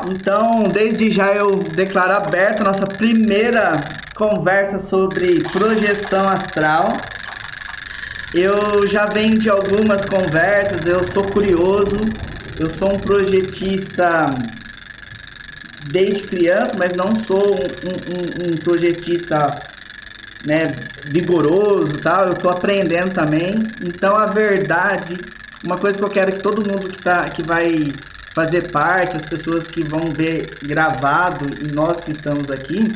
Então, desde já eu declaro aberta a nossa primeira conversa sobre projeção astral. Eu já venho de algumas conversas, eu sou curioso, eu sou um projetista desde criança, mas não sou um projetista, né, vigoroso, tal. Eu estou aprendendo também. Então, a verdade, uma coisa que eu quero que todo mundo que vai fazer parte, as pessoas que vão ver gravado e nós que estamos aqui,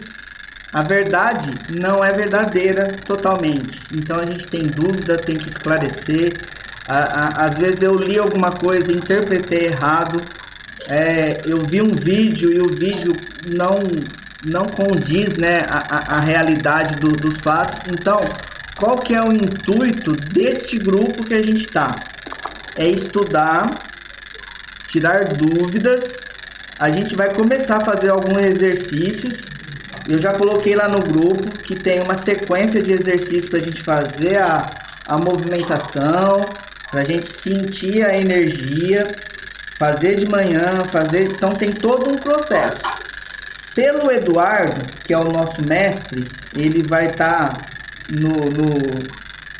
a verdade não é verdadeira totalmente. Então a gente tem dúvida, tem que esclarecer. Às vezes eu li alguma coisa e interpretei errado. Eu vi um vídeo e o vídeo não condiz, né, a realidade dos fatos. Então, qual que é o intuito deste grupo que a gente está? É estudar, tirar dúvidas. A gente vai começar a fazer alguns exercícios. Eu já coloquei lá no grupo que tem uma sequência de exercícios para a gente fazer a movimentação, para a gente sentir a energia, fazer de manhã, então tem todo um processo. Pelo Eduardo, que é o nosso mestre, ele vai estar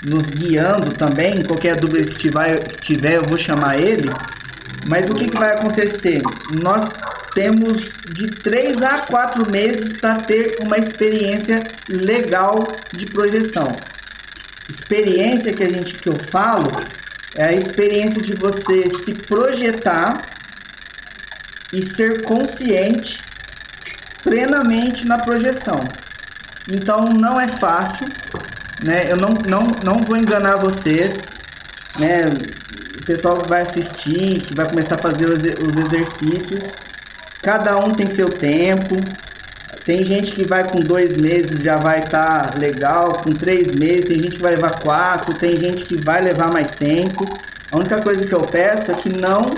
nos guiando também. Qualquer dúvida que tiver, eu vou chamar ele. Mas o que vai acontecer? Nós temos de 3 a 4 meses para ter uma experiência legal de projeção. Experiência que eu falo é a experiência de você se projetar e ser consciente plenamente na projeção. Então não é fácil, né? Eu não vou enganar vocês, né? O pessoal que vai assistir, que vai começar a fazer os exercícios, cada um tem seu tempo. Tem gente que vai com 2 meses, já vai estar legal, com 3 meses, tem gente que vai levar 4, tem gente que vai levar mais tempo. A única coisa que eu peço é que não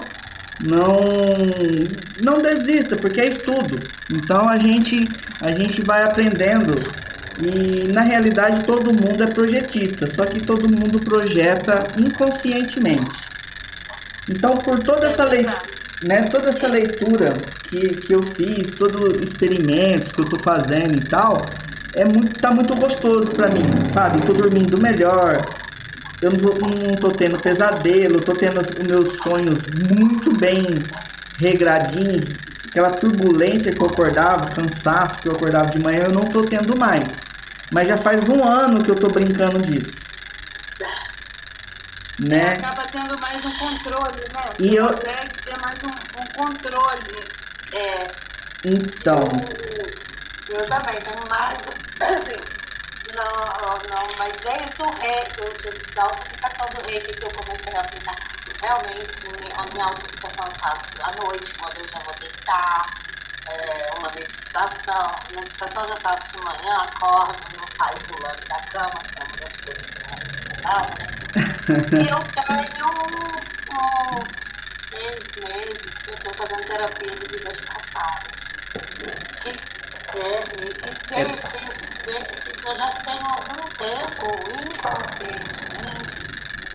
desista, porque é estudo. Então a gente vai aprendendo. E na realidade todo mundo é projetista, só que todo mundo projeta inconscientemente. Então, por toda essa leitura que eu fiz, todos os experimentos que eu tô fazendo e tal, tá muito gostoso para mim, sabe? Tô dormindo melhor, eu não tô tendo pesadelo, tô tendo os meus sonhos muito bem regradinhos. Aquela turbulência que eu acordava, cansaço que eu acordava de manhã, eu não tô tendo mais. Mas já faz 1 ano que eu tô brincando disso. Né? Acaba tendo mais um controle, né? Você consegue ter mais um controle. Então. Eu também tenho mais. Assim, mas desde o reiki, da autoplicação do reiki que eu comecei a aplicar, realmente a minha autoplicação eu faço à noite, quando eu já vou deitar. Uma meditação. Meditação eu já faço de manhã, acordo, não saio pulando da cama, que é uma das coisas que eu recomendava, né? E eu tenho uns 3 meses que eu estou fazendo terapia de vidas passadas. Desde isso, eu já tenho algum tempo, inconscientemente,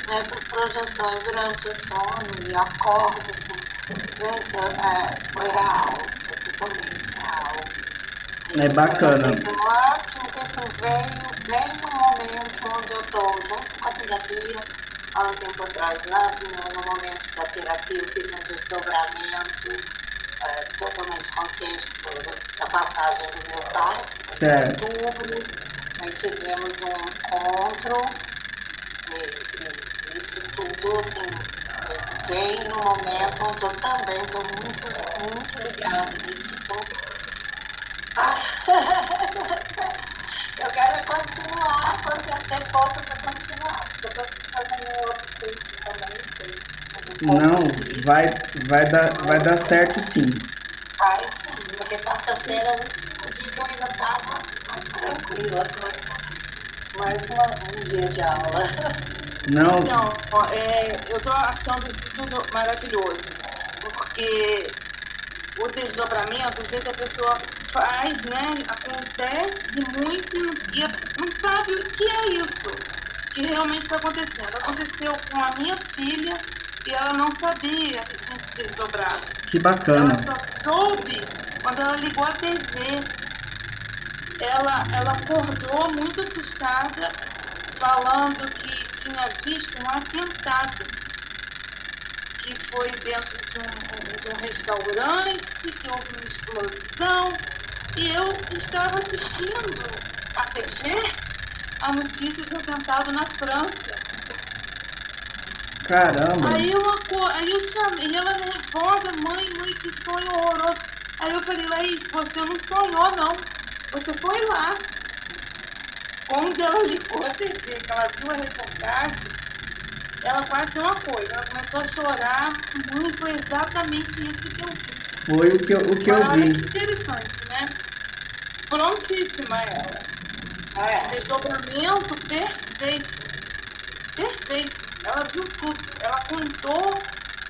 essas projeções durante o sono e acordo, assim. Gente, foi real, totalmente real. É bacana. Eu achei ótimo que isso veio bem no momento onde eu estou junto com a terapia. Há um tempo atrás, no momento da terapia, eu fiz um desdobramento totalmente consciente da passagem do meu pai, certo. Em outubro. Aí tivemos um encontro, e isso tudo, assim, bem no momento onde eu também estou muito ligada nisso tudo. Eu quero continuar, quando eu ter força para continuar. Depois eu estou fazendo outro curso também. Vai dar certo sim. Vai sim, porque quarta-feira é o último dia que eu ainda estava mais tranquila. Mais um dia de aula. Não. Então, eu estou achando isso tudo maravilhoso, porque o desdobramento, às vezes a pessoa faz, né? Acontece muito e não sabe o que é isso, que realmente está acontecendo. Aconteceu com a minha filha e ela não sabia que tinha se desdobrado. Que bacana. Ela só soube quando ela ligou a TV. Ela acordou muito assustada, falando que tinha visto um atentado, que foi dentro de um restaurante, que houve uma explosão, e eu estava assistindo a TV, a notícia de um atentado na França. Caramba! Aí eu chamei, ela nervosa, mãe, que sonho horroroso. Aí eu falei, Laís, você não sonhou não, você foi lá. Quando ela ligou a TV, que ela viu a reportagem, ela quase deu uma coisa, ela começou a chorar, mãe, foi exatamente isso que eu vi. Foi o que eu Olha vi. que interessante, né? Prontíssima ela. Desdobramento perfeito. Perfeito. Ela viu tudo. Ela contou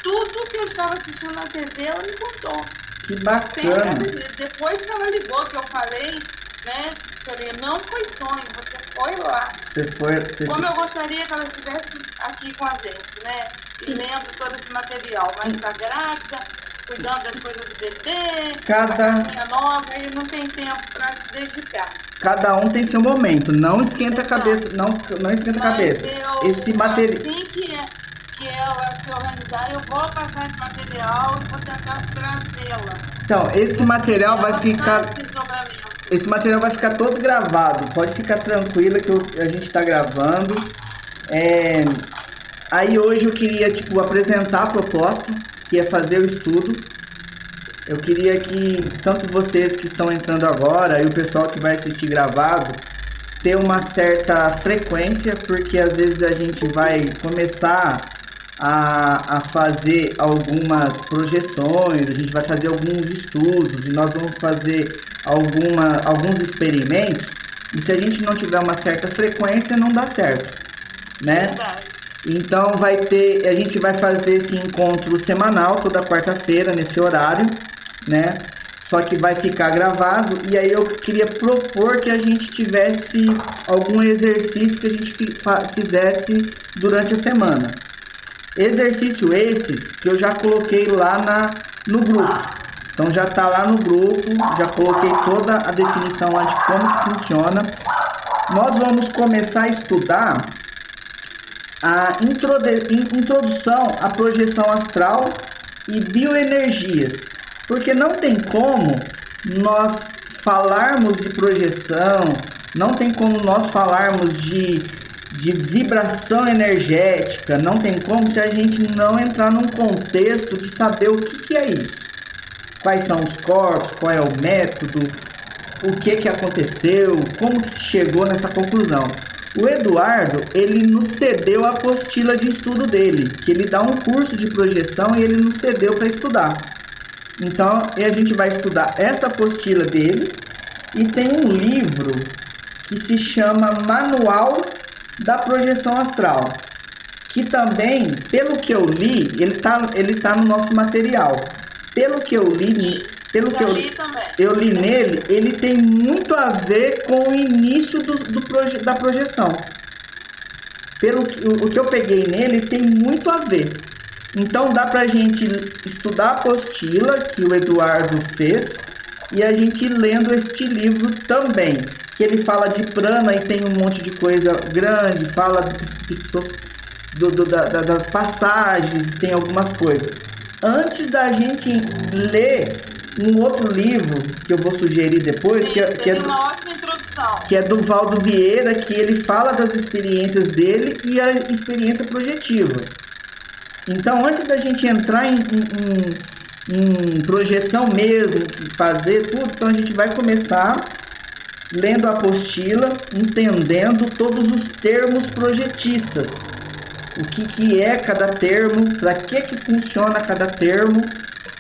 tudo que eu estava assistindo na TV, ela me contou. Que Sem bacana! brincadeira. Depois que ela ligou, que eu falei, né? Falei, não foi sonho, você foi lá. Como eu gostaria que ela estivesse aqui com a gente, né? E lendo todo esse material. Mas está grávida, cuidando das coisas do bebê, a casinha nova, e não tem tempo para se dedicar. Cada um tem seu momento, não esquenta a cabeça, não esquenta a cabeça. Esse material. Assim que ela se organizar, eu vou passar esse material e vou tentar trazê-la. Então, esse material vai ficar. Esse material vai ficar todo gravado. Pode ficar tranquila que a gente está gravando. Aí hoje eu queria apresentar a proposta, que é fazer o estudo. Eu queria que tanto vocês que estão entrando agora e o pessoal que vai assistir gravado ter uma certa frequência, porque às vezes a gente vai começar a fazer algumas projeções, a gente vai fazer alguns estudos e nós vamos fazer alguns experimentos, e se a gente não tiver uma certa frequência não dá certo, né? Verdade. Então a gente vai fazer esse encontro semanal toda quarta-feira nesse horário, né? Só que vai ficar gravado, e aí eu queria propor que a gente tivesse algum exercício que a gente fizesse durante a semana. Exercício esses que eu já coloquei lá no grupo. Então já está lá no grupo, já coloquei toda a definição lá de como que funciona. Nós vamos começar a estudar a introdução à projeção astral e bioenergias. Porque não tem como nós falarmos de projeção, não tem como nós falarmos de vibração energética, não tem como se a gente não entrar num contexto de saber o que é isso. Quais são os corpos, qual é o método, o que aconteceu, como que se chegou nessa conclusão. O Eduardo, ele nos cedeu a apostila de estudo dele, que ele dá um curso de projeção e ele nos cedeu para estudar. Então, a gente vai estudar essa apostila dele, e tem um livro que se chama Manual da Projeção Astral, que também, pelo que eu li, ele tá no nosso material. Pelo que eu li, eu li nele, ele tem muito a ver com o início da projeção. O que eu peguei nele tem muito a ver. Então dá pra gente estudar a apostila que o Eduardo fez e a gente lendo este livro também, que ele fala de prana e tem um monte de coisa grande, fala das passagens, tem algumas coisas. Antes da gente ler um outro livro que eu vou sugerir depois, sim, uma ótima introdução, que é do Valdo Vieira, que ele fala das experiências dele e a experiência projetiva. Então, antes da gente entrar em projeção mesmo, fazer tudo, então a gente vai começar lendo a apostila, entendendo todos os termos projetistas. O que é cada termo, para que funciona cada termo,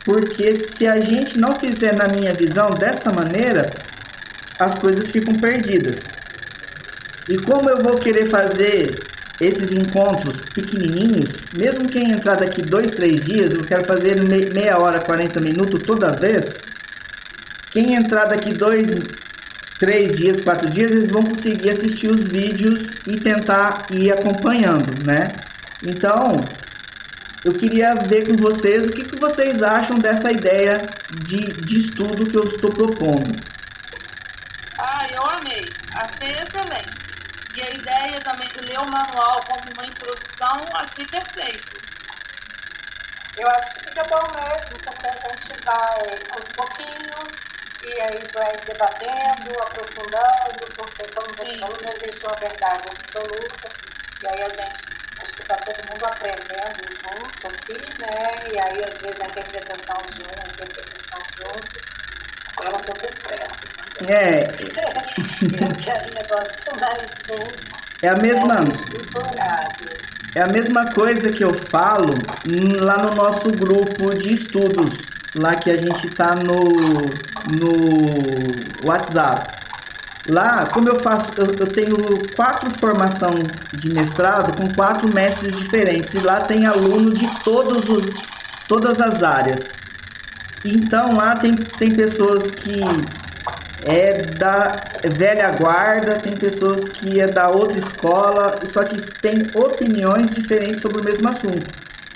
porque se a gente não fizer, na minha visão, desta maneira, as coisas ficam perdidas. E como eu vou querer fazer esses encontros pequenininhos, mesmo quem entrar daqui 2, 3 dias, eu quero fazer meia hora, 40 minutos toda vez. Quem entrar daqui 2, 3 dias, 4 dias, eles vão conseguir assistir os vídeos e tentar ir acompanhando, né? Então, eu queria ver com vocês o que vocês acham dessa ideia de estudo que eu estou propondo. Eu amei, achei excelente. E a ideia também de ler o manual como uma introdução, achei perfeito. Eu acho que fica bom mesmo, porque a gente vai aos pouquinhos e aí vai debatendo, aprofundando, porque como você falou, não existe uma verdade absoluta. E aí a gente, acho que está todo mundo aprendendo junto aqui, né? E aí às vezes a interpretação de um, a interpretação de outro. Agora eu estou com pressa. Eu quero um negócio mais bem estruturado. É a mesma coisa que eu falo lá no nosso grupo de estudos, lá que a gente tá no WhatsApp. Lá, como eu faço, eu tenho 4 formação de mestrado com 4 mestres diferentes, e lá tem aluno de todas as áreas. Então lá tem pessoas que é da velha guarda, tem pessoas que é da outra escola, só que tem opiniões diferentes sobre o mesmo assunto.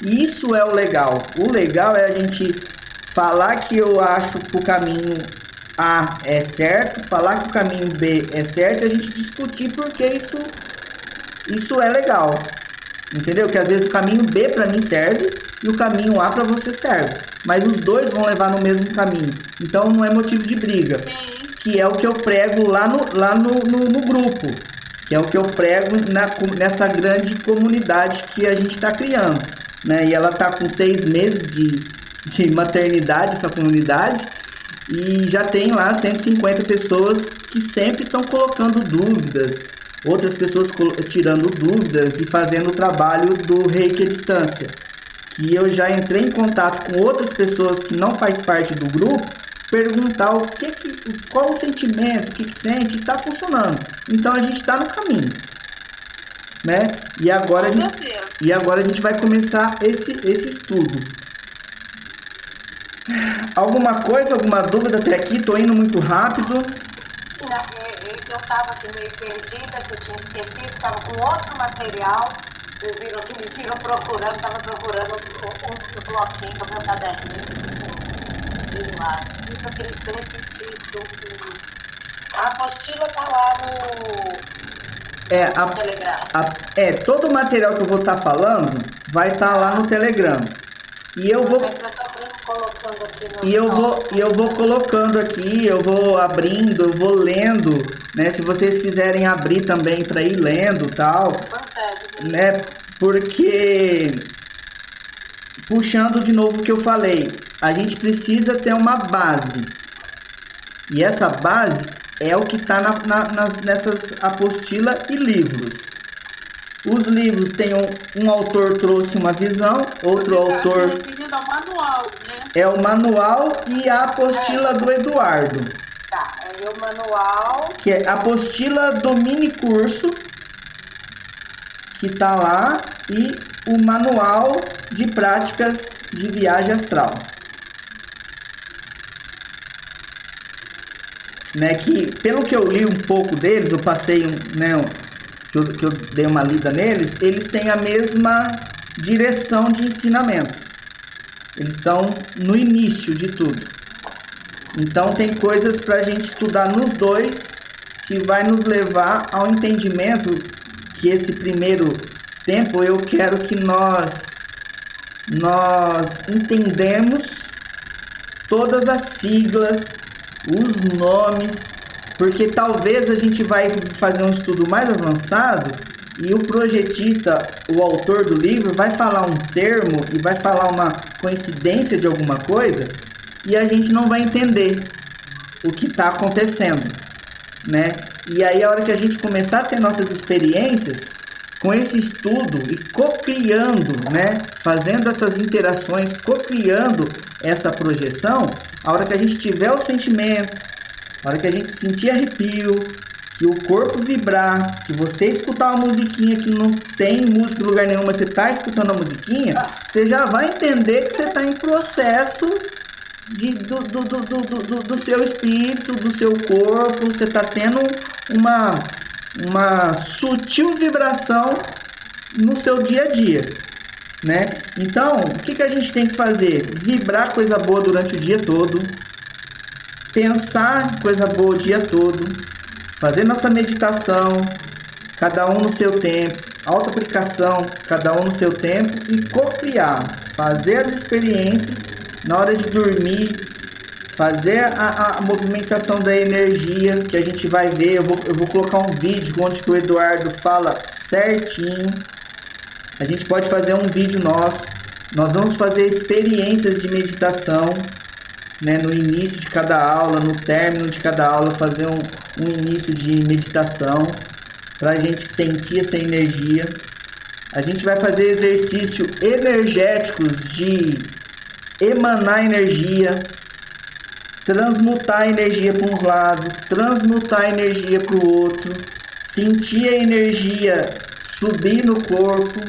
E isso é o legal. O legal é a gente falar que eu acho que o caminho A é certo, falar que o caminho B é certo, e a gente discutir porque isso é legal. Entendeu? Que às vezes o caminho B para mim serve e o caminho A para você serve. Mas os dois vão levar no mesmo caminho. Então não é motivo de briga. Sim. Que é o que eu prego lá no grupo, que é o que eu prego nessa grande comunidade que a gente está criando, né? E ela está com 6 meses de maternidade, essa comunidade, e já tem lá 150 pessoas que sempre estão colocando dúvidas, outras pessoas tirando dúvidas e fazendo o trabalho do Reiki à distância, que eu já entrei em contato com outras pessoas que não faz parte do grupo, perguntar qual o sentimento, o que sente, está funcionando. Então a gente está no caminho, né? E agora a gente vai começar esse estudo. Alguma dúvida até aqui? Estou indo muito rápido. Eu estava aqui meio perdida, que eu tinha esquecido, estava com outro material. Vocês viram que me viram procurando, estava procurando um bloquinho do meu caderninho. Lá. Isso eu queria que você repetisse. A apostila está lá no Telegram. Todo o material que eu vou estar falando vai estar lá no Telegram. E eu vou colocando aqui eu vou colocando aqui, eu vou abrindo, eu vou lendo, né? Se vocês quiserem abrir também para ir lendo, tal, né? Porque puxando de novo o que eu falei, a gente precisa ter uma base. E essa base é o que está nessas apostilas e livros. Os livros tem um autor trouxe uma visão, outro autor... Tá manual, né? É o manual e a apostila do Eduardo. Tá, é o manual... Que é a apostila do mini curso, que tá lá, e o manual de práticas de viagem astral. Né, que pelo que eu li um pouco deles, eu passei que eu dei uma lida neles, eles têm a mesma direção de ensinamento. Eles estão no início de tudo. Então tem coisas para a gente estudar nos dois que vai nos levar ao entendimento que esse primeiro tempo eu quero que nós entendemos todas as siglas, os nomes, porque talvez a gente vai fazer um estudo mais avançado e o projetista, o autor do livro, vai falar um termo e vai falar uma coincidência de alguma coisa e a gente não vai entender o que está acontecendo, né? E aí a hora que a gente começar a ter nossas experiências com esse estudo e co-criando, né? Fazendo essas interações, co-criando essa projeção, a hora que a gente tiver o sentimento, a hora que a gente sentir arrepio, que o corpo vibrar, que você escutar uma musiquinha que não tem música em lugar nenhum, mas você está escutando a musiquinha, você já vai entender que você está em processo do seu espírito, do seu corpo, você está tendo uma sutil vibração no seu dia a dia. né? Então, o que a gente tem que fazer? Vibrar coisa boa durante o dia todo, pensar coisa boa o dia todo, fazer nossa meditação, cada um no seu tempo, auto-aplicação, cada um no seu tempo, e co-criar, fazer as experiências na hora de dormir, fazer a movimentação da energia, que a gente vai ver. Eu vou colocar um vídeo onde que o Eduardo fala certinho. A gente pode fazer um vídeo nosso. Nós vamos fazer experiências de meditação, né, no início de cada aula, no término de cada aula, fazer um início de meditação, para a gente sentir essa energia. A gente vai fazer exercícios energéticos de emanar energia, transmutar a energia para um lado, transmutar a energia para o outro, sentir a energia subir no corpo,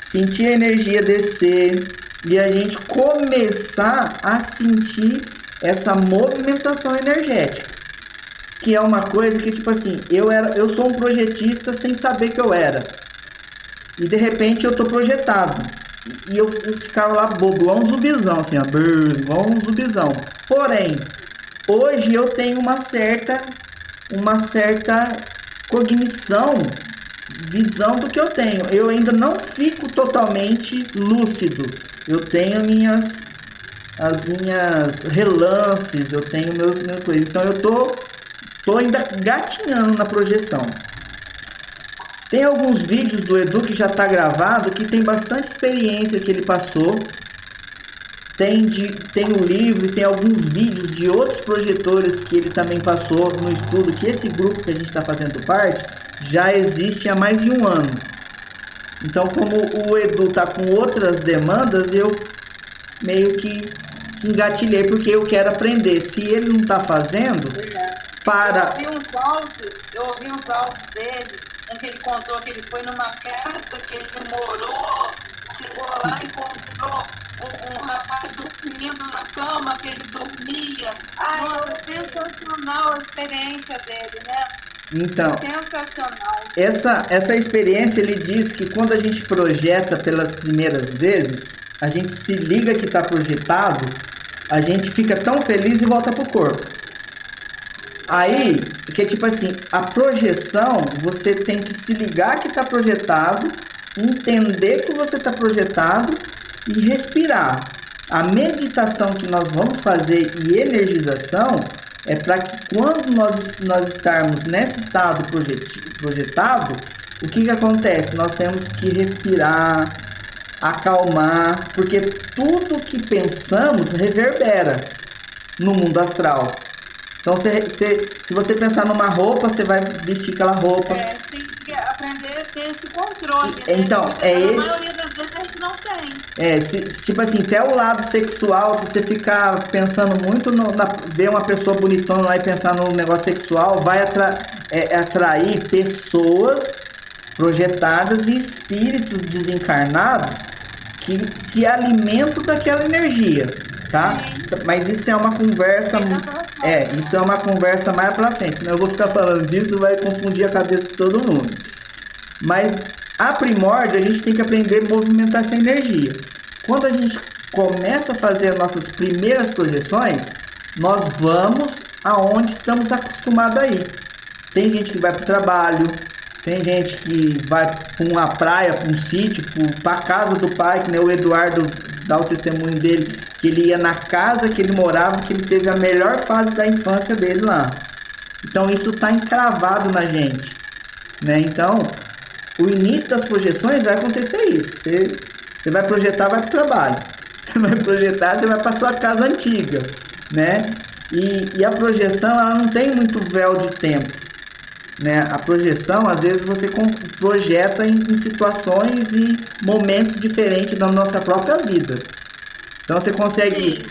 sentir a energia descer, e a gente começar a sentir essa movimentação energética, que é uma coisa que, tipo assim, eu sou um projetista sem saber que eu era, e de repente eu tô projetado, e eu ficava lá bobo, igual um zumbizão, assim, ó, igual um zumbizão. Porém, hoje eu tenho uma certa cognição, visão do que eu tenho. Eu ainda não fico totalmente lúcido. Eu tenho as minhas relances, eu tenho meus coisas. Então eu tô ainda gatinhando na projeção. Tem alguns vídeos do Edu que já está gravado, que tem bastante experiência que ele passou. Tem o livro e tem alguns vídeos de outros projetores que ele também passou no estudo, que esse grupo que a gente está fazendo parte já existe há mais de um ano. Então, como o Edu está com outras demandas, eu meio que engatilhei, porque eu quero aprender. Se ele não está fazendo, para... Eu ouvi uns áudios dele, em que ele contou que ele foi numa casa que ele morou, chegou lá e encontrou um rapaz dormindo na cama, que ele dormia. Sensacional a experiência dele, né? Então, sensacional. Essa experiência, ele diz que quando a gente projeta pelas primeiras vezes, a gente se liga que está projetado, a gente fica tão feliz e volta pro corpo. Aí, que é tipo assim, a projeção, você tem que se ligar que está projetado, entender que você está projetado e respirar. A meditação que nós vamos fazer e energização é para que quando nós estarmos nesse estado projetado, o que acontece? Nós temos que respirar, acalmar, porque tudo que pensamos reverbera no mundo astral. Então, se você pensar numa roupa, você vai vestir aquela roupa. Tem que aprender a ter esse controle. Então, né? A maioria das vezes a gente não tem. Tipo assim, até o lado sexual, se você ficar pensando muito ver uma pessoa bonitona lá e pensar no negócio sexual, vai atrair pessoas projetadas e espíritos desencarnados que se alimentam daquela energia, tá? Sim. Mas isso é uma conversa... isso é uma conversa mais pra frente, senão eu vou ficar falando disso, vai confundir a cabeça de todo mundo. Mas a primórdia, a gente tem que aprender a movimentar essa energia. Quando a gente começa a fazer as nossas primeiras projeções, nós vamos aonde estamos acostumados a ir. Tem gente que vai para o trabalho, tem gente que vai para uma praia, para um sítio, para a casa do pai, que nem o Eduardo dá o testemunho dele, que ele ia na casa que ele morava, que ele teve a melhor fase da infância dele lá. Então isso está encravado na gente, né? Então, o início das projeções vai acontecer isso. Você vai projetar, vai para o trabalho. Você vai projetar, você vai para sua casa antiga, né? E a projeção, ela não tem muito véu de tempo, né? A projeção, às vezes, você projeta em situações e momentos diferentes da nossa própria vida. Então, você consegue...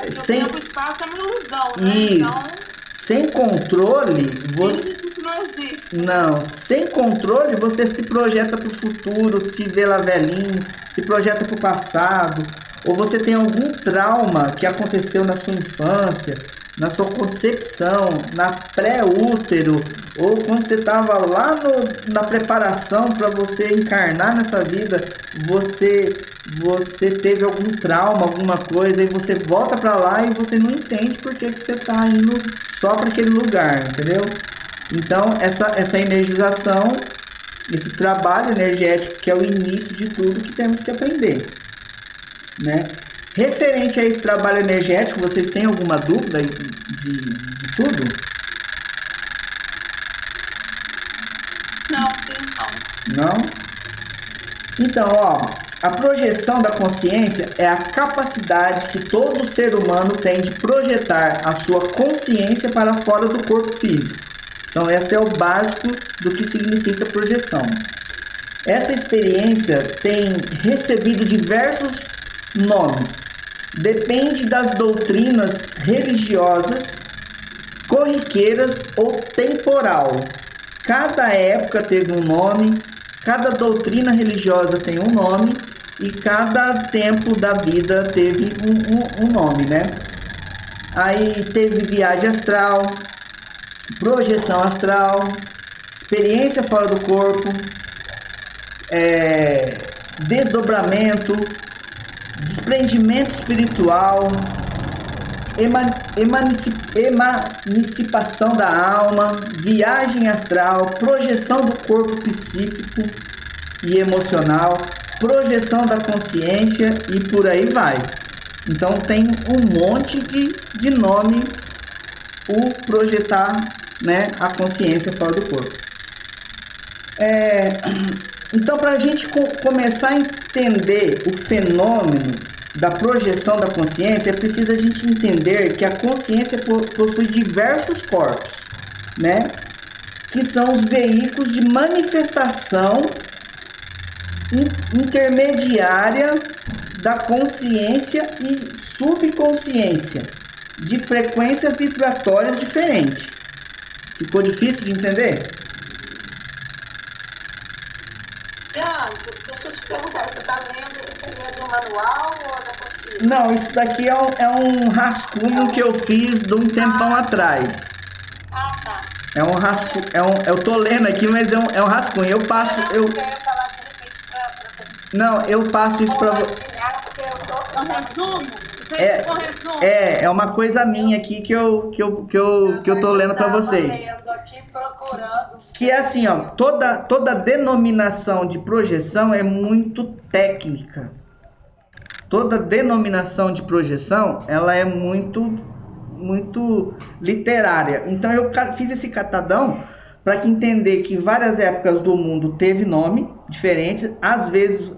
o tempo e espaço é uma ilusão, né? Isso. Então, sem controle, isso não existe. Não, sem controle, você se projeta para o futuro, se vê lá velhinho, se projeta para o passado, ou você tem algum trauma que aconteceu na sua infância, na sua concepção, na pré-útero, ou quando você estava lá na preparação para você encarnar nessa vida, você teve algum trauma, alguma coisa, e você volta para lá e você não entende por que você está indo só para aquele lugar, entendeu? Então, essa energização, esse trabalho energético, que é o início de tudo que temos que aprender, né? Referente a esse trabalho energético, vocês têm alguma dúvida de tudo? Não? Então, a projeção da consciência é a capacidade que todo ser humano tem de projetar a sua consciência para fora do corpo físico. Então, esse é o básico do que significa projeção. Essa experiência tem recebido diversos nomes. Depende das doutrinas religiosas, corriqueiras ou temporal. Cada época teve um nome, cada doutrina religiosa tem um nome e cada tempo da vida teve um nome, né? Aí teve viagem astral, projeção astral, experiência fora do corpo, desdobramento, desprendimento espiritual, emancipação da alma, viagem astral, projeção do corpo psíquico e emocional, projeção da consciência e por aí vai. Então tem um monte de nome o projetar, né, a consciência fora do corpo. Então, para a gente começar a entender o fenômeno da projeção da consciência, é preciso a gente entender que a consciência possui diversos corpos, né? Que são os veículos de manifestação intermediária da consciência e subconsciência, de frequências vibratórias diferentes. Ficou difícil de entender? Deixa eu te perguntar, você está lendo, isso aí é do manual ou da apostila? Não, isso daqui é um rascunho que eu fiz de um tempão atrás. Ah, tá. É um rascunho, eu tô lendo aqui, mas é um rascunho. Eu passo, Eu ia falar de repente não, eu passo isso para você. porque eu tô... É uma coisa minha aqui que eu tô lendo para vocês. Eu aqui procurando. Que é assim, toda denominação de projeção é muito técnica. Toda denominação de projeção, ela é muito literária. Então eu fiz esse catadão para entender que várias épocas do mundo teve nome diferentes. Às vezes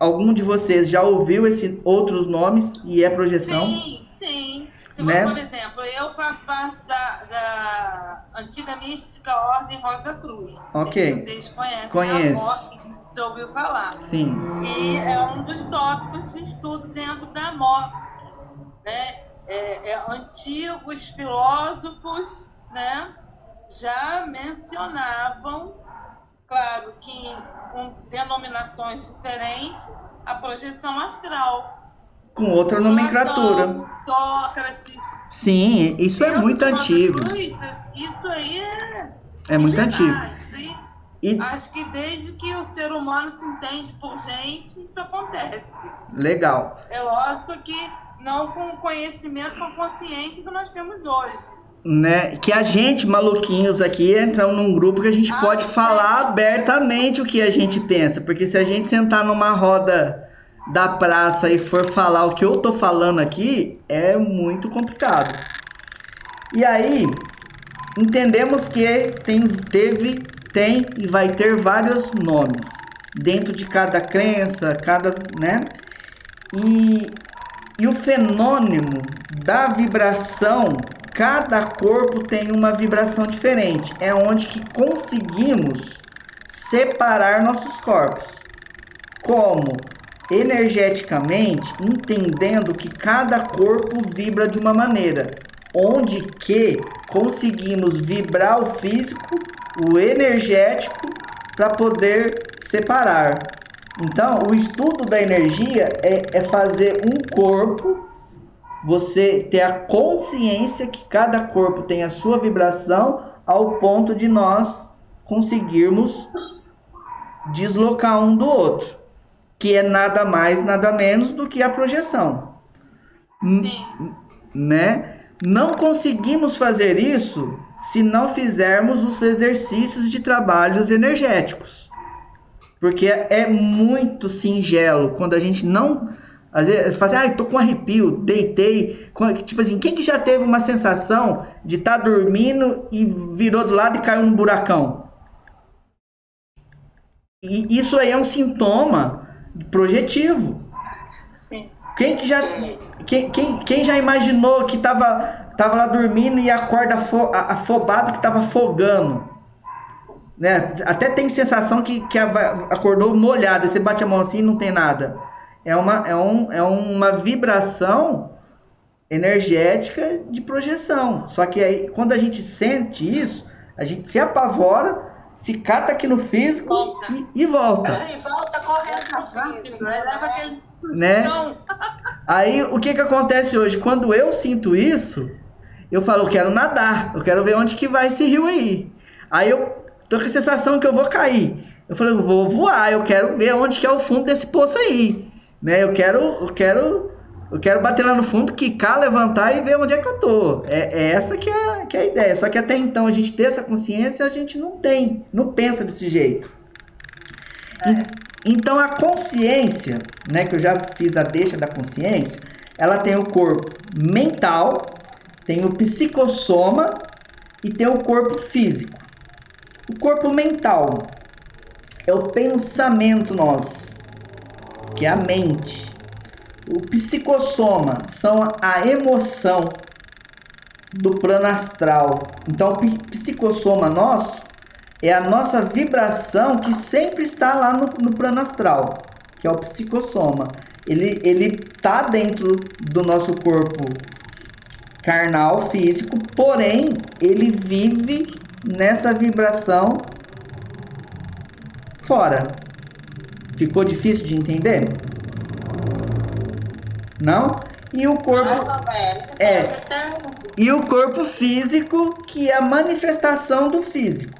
algum de vocês já ouviu esses outros nomes e é projeção. Sim. Né? Por exemplo, eu faço parte da antiga mística Ordem Rosa Cruz. Ok. Vocês conhecem? Conheço. Você ouviu falar? Sim. E é um dos tópicos de estudo dentro da MOC, né? Antigos filósofos, né, já mencionavam, claro que com denominações diferentes, a projeção astral. Com outra nomenclatura. Sócrates. Sim, isso é muito antigo. Isso aí é muito antigo. Acho que desde que o ser humano se entende por gente, isso acontece. Legal. É lógico que não com o conhecimento, com a consciência que nós temos hoje. Né? Que a gente, maluquinhos aqui, entramos num grupo que a gente pode falar abertamente o que a gente pensa. Porque se a gente sentar numa roda da praça e for falar o que eu tô falando aqui, é muito complicado. E aí, entendemos que tem e vai ter vários nomes dentro de cada crença, né? E o fenômeno da vibração, cada corpo tem uma vibração diferente. É onde que conseguimos separar nossos corpos. Como? Energeticamente, entendendo que cada corpo vibra de uma maneira, onde que conseguimos vibrar o físico, o energético, para poder separar. Então, o estudo da energia é fazer um corpo você ter a consciência que cada corpo tem a sua vibração ao ponto de nós conseguirmos deslocar um do outro, que é nada mais, nada menos do que a projeção. Sim. Né? Não conseguimos fazer isso se não fizermos os exercícios de trabalhos energéticos. Porque é muito singelo quando a gente não... Às vezes fala assim, tô com arrepio, deitei. Tipo assim, quem que já teve uma sensação de estar dormindo e virou do lado e caiu num buracão? E isso aí é um sintoma projetivo. Sim. Quem já imaginou que tava lá dormindo e acorda afobado que tava afogando? Né? Até tem sensação que acordou molhado. Você bate a mão assim e não tem nada. É uma vibração energética de projeção. Só que aí, quando a gente sente isso, a gente se apavora, se cata aqui no físico e volta. E volta correndo pro físico. Leva aquele Né? Aí, o que acontece hoje? Quando eu sinto isso, eu falo, eu quero nadar. Eu quero ver onde que vai esse rio aí. Aí eu tô com a sensação que eu vou cair. Eu falei, eu vou voar. Eu quero ver onde que é o fundo desse poço aí. Né? Eu quero bater lá no fundo, quicar, levantar e ver onde é que eu tô. É essa que é a ideia. Só que até então a gente ter essa consciência, a gente não pensa desse jeito. Então a consciência, né, que eu já fiz a deixa da consciência, ela tem o corpo mental, tem o psicossoma e tem o corpo físico. O corpo mental é o pensamento nosso, que é a mente. O psicossoma são a emoção do plano astral. Então, o psicossoma nosso é a nossa vibração que sempre está lá no plano astral, que é o psicossoma. Ele está dentro do nosso corpo carnal, físico, porém, ele vive nessa vibração fora. Ficou difícil de entender? Não? E o corpo e o corpo físico, que é a manifestação do físico.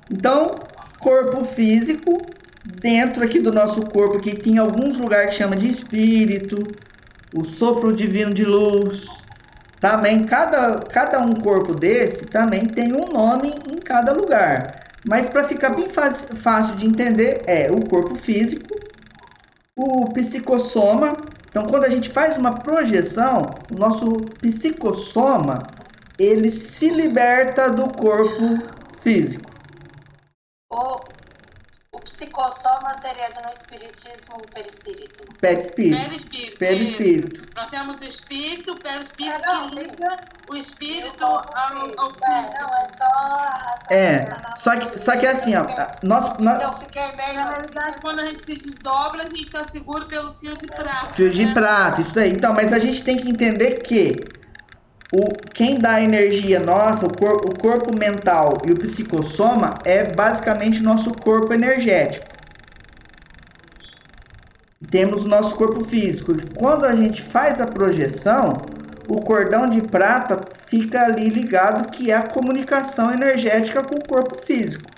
Então, corpo físico, dentro aqui do nosso corpo, que tem alguns lugares que chama de espírito, o sopro divino de luz. Também, cada um corpo desse também tem um nome em cada lugar. Mas para ficar bem fácil de entender, é o corpo físico, o psicossoma. Então, quando a gente faz uma projeção, o nosso psicossoma, ele se liberta do corpo físico. O psicossoma seria no espiritismo o perispírito. Perispírito. Perispírito. Nós temos o espírito, o perispírito que liga o espírito ao físico. Só que assim, ó, Eu fiquei bem. Na realidade, quando a gente se desdobra, a gente está seguro pelo fio de prata. Fio de prata, isso daí. Então, mas a gente tem que entender que quem dá a energia nossa, o corpo mental e o psicossoma é basicamente o nosso corpo energético. Temos o nosso corpo físico. E quando a gente faz a projeção, o cordão de prata fica ali ligado, que é a comunicação energética com o corpo físico.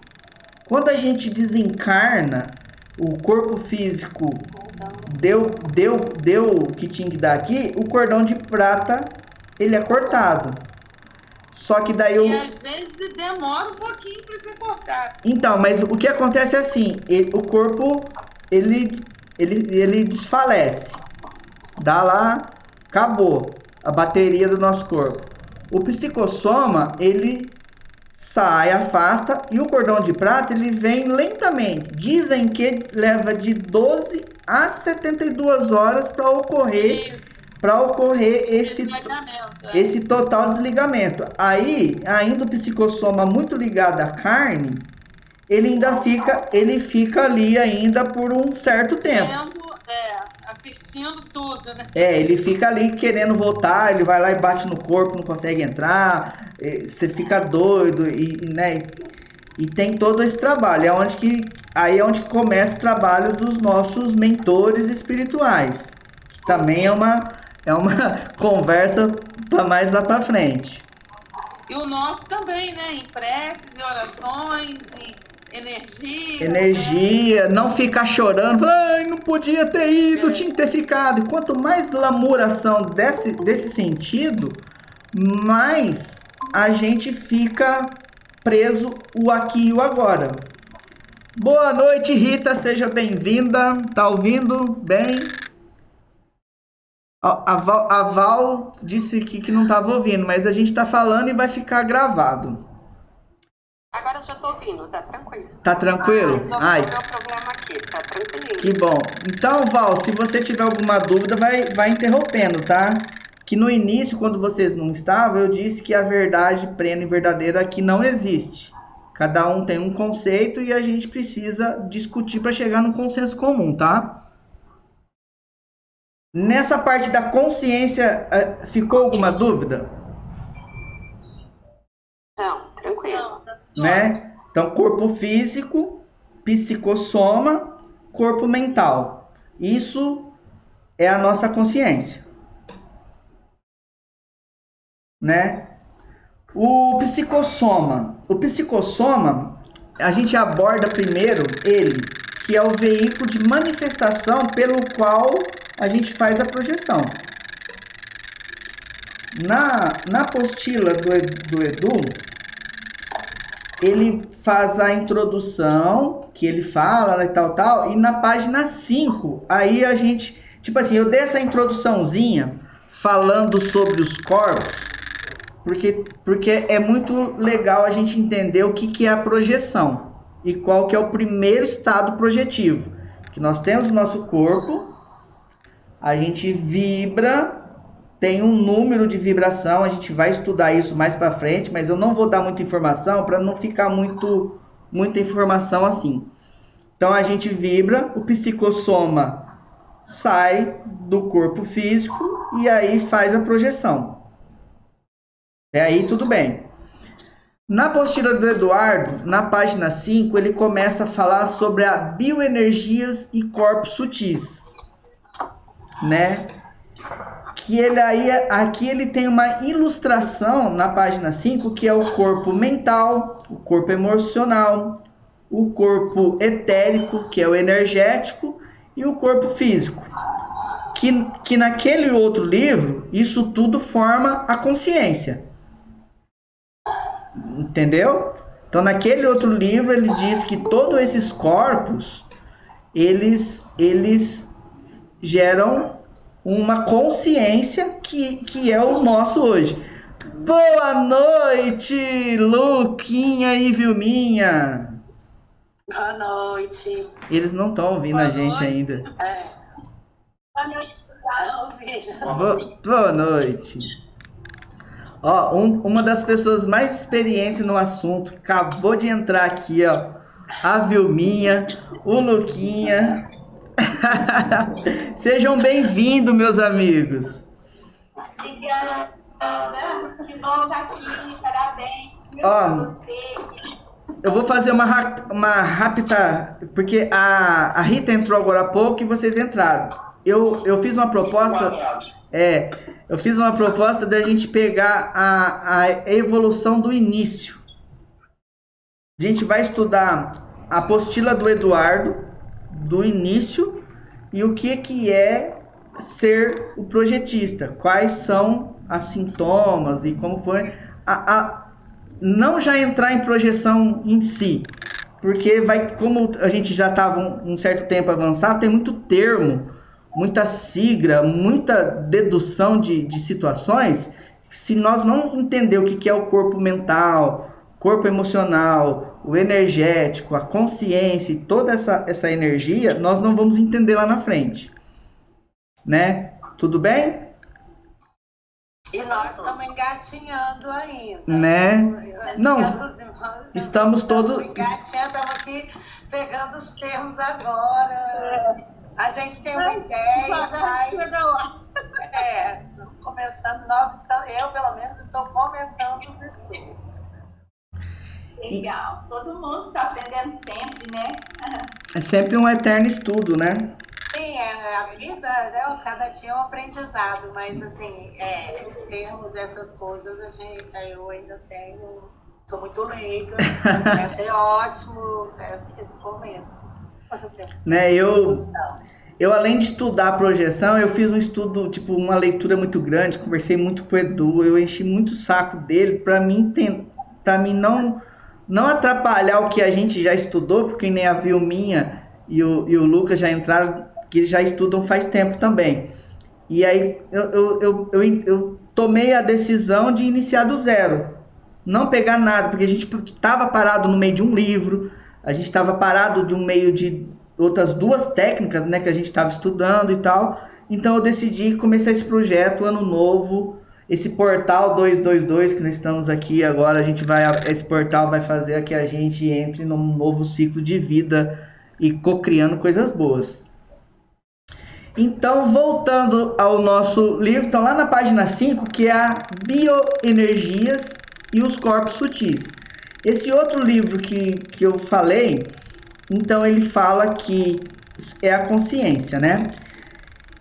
Quando a gente desencarna, o corpo físico deu o que tinha que dar aqui, o cordão de prata ele é cortado. Só que daí E às vezes demora um pouquinho para ser cortado. Então, mas o que acontece é assim, o corpo ele desfalece. Dá lá, acabou a bateria do nosso corpo. O psicossoma, ele sai, afasta, e o cordão de prata ele vem lentamente. Dizem que leva de 12 a 72 horas para ocorrer esse total desligamento. Aí, ainda o psicossoma muito ligado à carne, ele fica ali ainda por um certo tempo. Assistindo tudo, né? Ele fica ali querendo voltar, ele vai lá e bate no corpo, não consegue entrar, você fica doido, né? E tem todo esse trabalho. Aí é onde começa o trabalho dos nossos mentores espirituais. Que também é é uma conversa para mais lá para frente. E o nosso também, né? Em preces e orações e energia. Energia, não ficar chorando, falar, ai, não podia ter ido, tinha que ter ficado. E quanto mais lamoração desse sentido, mais a gente fica preso o aqui e o agora. Boa noite, Rita, seja bem-vinda. Tá ouvindo bem? A Val disse que não estava ouvindo, mas a gente está falando e vai ficar gravado. Agora eu já tô ouvindo, tá tranquilo. Tá tranquilo? Resolveu o meu problema aqui, tá tranquilinho. Que bom. Então, Val, se você tiver alguma dúvida, vai interrompendo, tá? Que no início, quando vocês não estavam, eu disse que a verdade plena e verdadeira aqui não existe. Cada um tem um conceito e a gente precisa discutir para chegar num consenso comum, tá? Nessa parte da consciência, ficou alguma dúvida? Não, tranquilo. Né? Então, corpo físico, psicossoma, corpo mental. Isso é a nossa consciência. Né? O psicossoma, a gente aborda primeiro ele, que é o veículo de manifestação pelo qual a gente faz a projeção. Na apostila do Edu, ele faz a introdução, que ele fala, né, tal, e na página 5, aí a gente, tipo assim, eu dei essa introduçãozinha falando sobre os corpos, porque é muito legal a gente entender o que é a projeção e qual que é o primeiro estado projetivo. Que nós temos o nosso corpo, a gente vibra, tem um número de vibração, a gente vai estudar isso mais para frente, mas eu não vou dar muita informação para não ficar muita informação assim. Então a gente vibra, o psicossoma sai do corpo físico e aí faz a projeção. Aí tudo bem. Na apostila do Eduardo, na página 5, ele começa a falar sobre a bioenergias e corpos sutis, né? Que ele aí, aqui ele tem uma ilustração na página 5, que é o corpo mental, o corpo emocional, o corpo etérico, que é o energético, e o corpo físico. Que naquele outro livro, isso tudo forma a consciência. Entendeu? Então, naquele outro livro, ele diz que todos esses corpos, eles geram uma consciência que é o nosso hoje. Boa noite, Luquinha e Vilminha. Boa noite. Eles não estão ouvindo a gente ainda. Boa noite. Boa noite. Ó, uma das pessoas mais experientes no assunto, acabou de entrar aqui, ó. A Vilminha, o Luquinha. Sejam bem-vindos, meus amigos. Obrigada. Que bom estar aqui. Parabéns. Ó, eu vou fazer uma rápida, porque a Rita entrou agora há pouco e vocês entraram. Eu fiz uma proposta. Eu fiz uma proposta da gente pegar a evolução do início. A gente vai estudar a apostila do Eduardo, do início, e o que é ser o projetista. Quais são os sintomas e como foi. Não já entrar em projeção em si, porque como a gente já estava um certo tempo avançado, tem muito termo, muita sigla, muita dedução de situações. Se nós não entender o que é o corpo mental, corpo emocional, o energético, a consciência e toda essa energia, nós não vamos entender lá na frente, né? Tudo bem? E nós estamos engatinhando ainda. Né? Não, estamos todos engatinhando, estamos aqui pegando os termos agora. A gente tem uma ideia, mas começando, eu pelo menos estou começando os estudos. Legal. Todo mundo está aprendendo sempre, né? É sempre um eterno estudo, né? Sim, a vida, né? Cada dia é um aprendizado, mas assim, os termos, essas coisas, eu ainda tenho, sou muito leiga, achei ótimo esse começo. Né, eu além de estudar projeção, eu fiz um estudo, tipo, uma leitura muito grande, conversei muito com o Edu, eu enchi muito o saco dele para mim não atrapalhar o que a gente já estudou, porque nem a Vilminha e o Lucas já entraram, que eles já estudam faz tempo também. E aí eu tomei a decisão de iniciar do zero, não pegar nada, porque a gente estava parado no meio de um livro, a gente estava parado de um meio de outras duas técnicas, né, que a gente estava estudando e tal. Então eu decidi começar esse projeto, ano novo, esse portal 222 que nós estamos aqui agora, esse portal vai fazer que a gente entre num novo ciclo de vida e co-criando coisas boas. Então, voltando ao nosso livro, então lá na página 5, que é a Bioenergias e os Corpos Sutis. Esse outro livro que eu falei, então ele fala que é a consciência, né?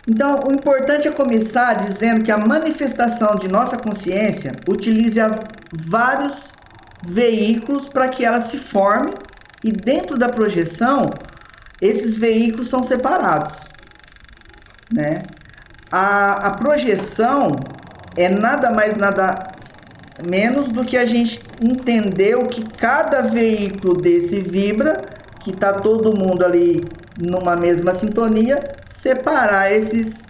Então, o importante é começar dizendo que a manifestação de nossa consciência utiliza vários veículos para que ela se forme, e dentro da projeção, esses veículos são separados, né? A projeção é nada mais, nada menos do que a gente entender o que cada veículo desse vibra, que está todo mundo ali numa mesma sintonia, separar esses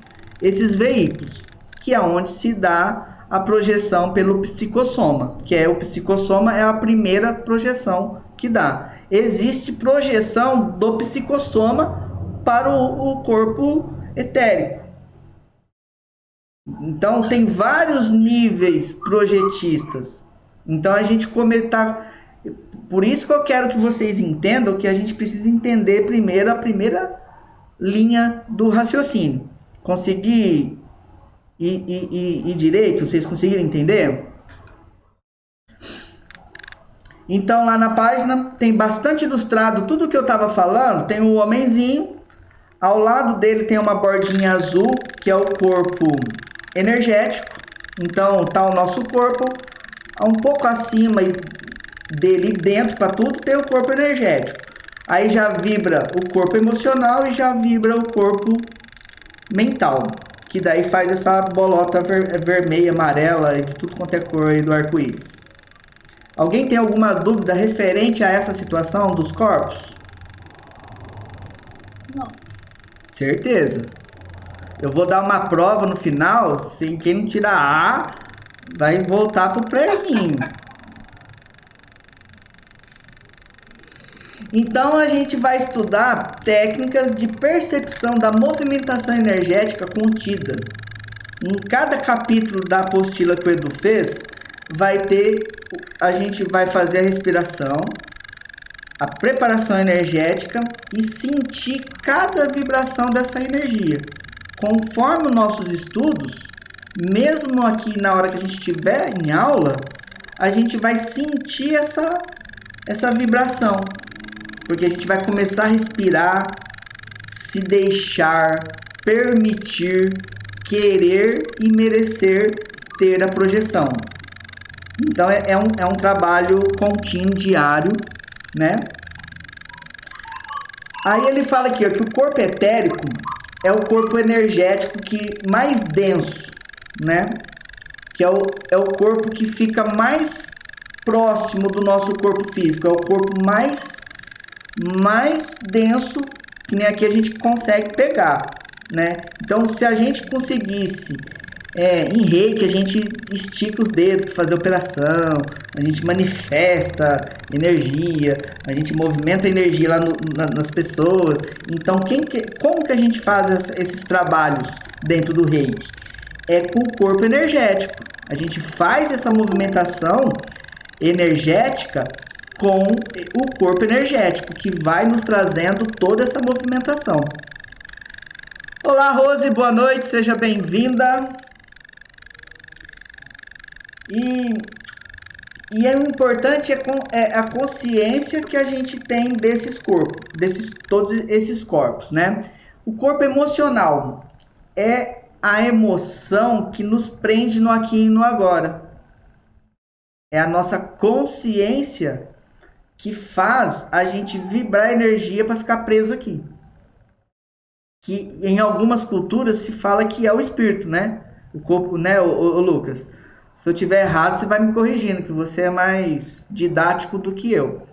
veículos, que é onde se dá a projeção pelo psicossoma, que é o psicossoma é a primeira projeção que dá. Existe projeção do psicossoma para o corpo etérico. Então tem vários níveis projetistas. Então a gente por isso que eu quero que vocês entendam que a gente precisa entender primeiro a primeira linha do raciocínio. Conseguir ir direito? Vocês conseguiram entender? Então lá na página tem bastante ilustrado tudo que eu estava falando. Tem o homenzinho, ao lado dele tem uma bordinha azul, que é o corpo energético. Então tá o nosso corpo, um pouco acima dele, dentro para tudo, tem o corpo energético. Aí já vibra o corpo emocional e já vibra o corpo mental, que daí faz essa bolota vermelha, amarela e de tudo quanto é cor aí do arco-íris. Alguém tem alguma dúvida referente a essa situação dos corpos? Não. Certeza. Eu vou dar uma prova no final, quem não tirar A vai voltar pro prezinho. Então a gente vai estudar técnicas de percepção da movimentação energética contida. Em cada capítulo da apostila que o Edu fez, a gente vai fazer a respiração, a preparação energética e sentir cada vibração dessa energia. Conforme os nossos estudos, mesmo aqui na hora que a gente estiver em aula, a gente vai sentir essa vibração. Porque a gente vai começar a respirar, se deixar, permitir, querer e merecer ter a projeção. Então é um trabalho contínuo, diário, né? Aí ele fala aqui, ó, que o corpo etérico é o corpo energético mais denso, né? Que é o corpo que fica mais próximo do nosso corpo físico, é o corpo mais denso, que nem aqui a gente consegue pegar, né? Então, se a gente conseguisse em reiki, a gente estica os dedos para fazer operação, a gente manifesta energia, a gente movimenta energia lá nas pessoas. Então, como que a gente faz esses trabalhos dentro do reiki? É com o corpo energético. A gente faz essa movimentação energética com o corpo energético, que vai nos trazendo toda essa movimentação. Olá, Rose, boa noite, seja bem-vinda. E o importante é a consciência que a gente tem desses corpos, todos esses corpos, né? O corpo emocional é a emoção que nos prende no aqui e no agora. É a nossa consciência que faz a gente vibrar energia para ficar preso aqui. Que em algumas culturas se fala que é o espírito, né? O corpo, né, o Lucas? Se eu tiver errado, você vai me corrigindo, que você é mais didático do que eu.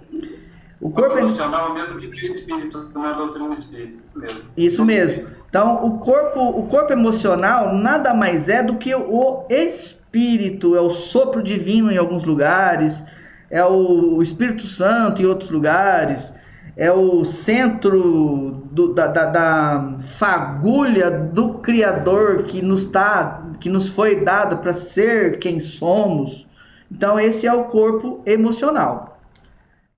O corpo emocional é o mesmo que espírito, não é doutrina espírita, isso mesmo. Isso mesmo. Então, o corpo emocional nada mais é do que o espírito, é o sopro divino em alguns lugares, é o Espírito Santo em outros lugares, é o centro da fagulha do Criador que nos foi dado para ser quem somos. Então, esse é o corpo emocional.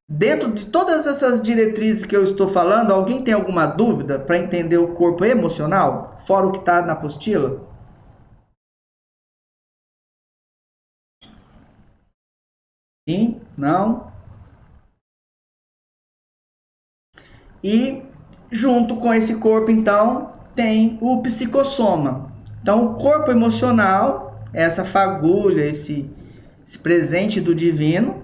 Dentro de todas essas diretrizes que eu estou falando, alguém tem alguma dúvida para entender o corpo emocional? Fora o que está na apostila? Sim? Não? E junto com esse corpo, então, tem o psicossoma. Então, o corpo emocional, essa fagulha, esse presente do divino,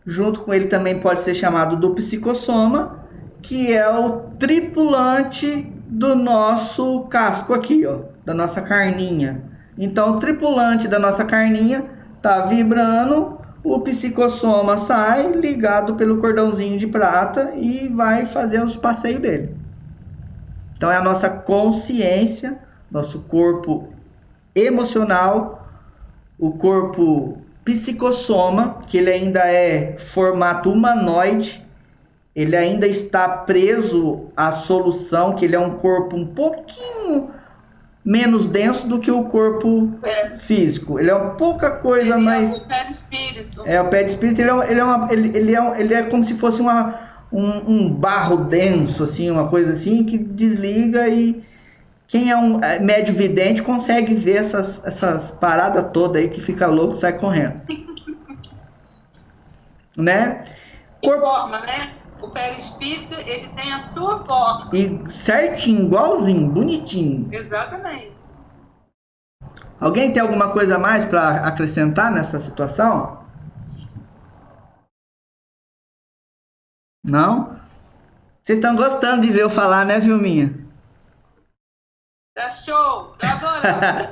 junto com ele também pode ser chamado do psicossoma, que é o tripulante do nosso casco aqui, ó, da nossa carninha. Então, o tripulante da nossa carninha tá vibrando, o psicossoma sai ligado pelo cordãozinho de prata e vai fazer os passeios dele. Então, é a nossa consciência, nosso corpo emocional, o corpo psicossoma, que ele ainda é formato humanoide, ele ainda está preso à solução, que ele é um corpo um pouquinho menos denso do que o corpo físico. Ele é uma pouca coisa mais... É o perispírito. É o perispírito, ele é como se fosse um barro denso, assim, uma coisa assim, que desliga e quem é um médio vidente consegue ver essas paradas todas aí que fica louco e sai correndo. Né? Forma, né? O perispírito, ele tem a sua forma. E certinho, igualzinho, bonitinho. Exatamente. Alguém tem alguma coisa a mais para acrescentar nessa situação? Não? Vocês estão gostando de ver eu falar, né, Vilminha? Tá show, tá adorando.